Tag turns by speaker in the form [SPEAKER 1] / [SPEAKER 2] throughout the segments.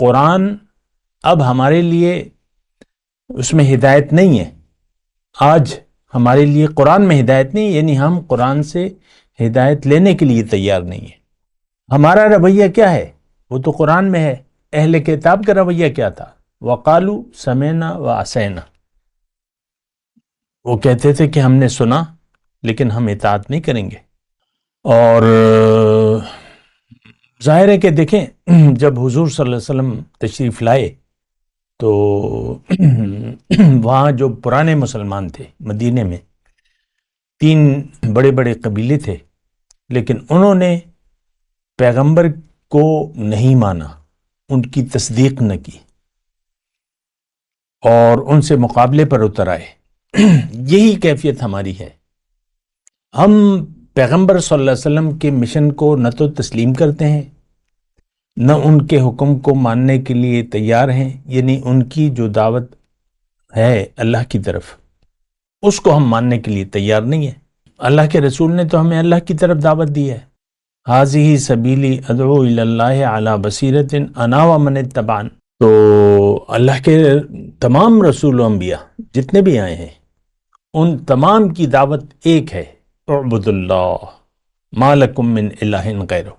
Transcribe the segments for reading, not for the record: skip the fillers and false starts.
[SPEAKER 1] قرآن اب ہمارے لیے اس میں ہدایت نہیں ہے. آج ہمارے لیے قرآن میں ہدایت نہیں، یعنی ہم قرآن سے ہدایت لینے کے لیے تیار نہیں ہیں. ہمارا رویہ کیا ہے؟ وہ تو قرآن میں ہے. اہل کتاب کا رویہ کیا تھا؟ وَقَالُوا سَمِعْنَا وَعَصَيْنَا، وہ کہتے تھے کہ ہم نے سنا لیکن ہم اطاعت نہیں کریں گے. اور ظاہر ہے کہ دیکھیں جب حضور صلی اللہ علیہ وسلم تشریف لائے تو وہاں جو پرانے مسلمان تھے مدینے میں 3 بڑے بڑے قبیلے تھے، لیکن انہوں نے پیغمبر کو نہیں مانا، ان کی تصدیق نہ کی اور ان سے مقابلے پر اتر آئے. یہی کیفیت ہماری ہے. ہم پیغمبر صلی اللہ علیہ وسلم کے مشن کو نہ تو تسلیم کرتے ہیں، نہ ان کے حکم کو ماننے کے لیے تیار ہیں. یعنی ان کی جو دعوت ہے اللہ کی طرف، اس کو ہم ماننے کے لیے تیار نہیں ہیں. اللہ کے رسول نے تو ہمیں اللہ کی طرف دعوت دی ہے. ھذہ سبیلی ادعو الی اللہ علی بصیرۃ انا ومن اتبعن. تو اللہ کے تمام رسول و انبیاء جتنے بھی آئے ہیں ان تمام کی دعوت ایک ہے، اعبدوا اللہ ما لکم من الہ غیرہ.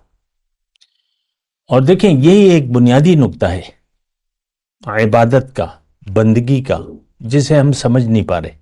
[SPEAKER 1] اور دیکھیں یہی ایک بنیادی نقطہ ہے عبادت کا، بندگی کا، جسے ہم سمجھ نہیں پا رہے.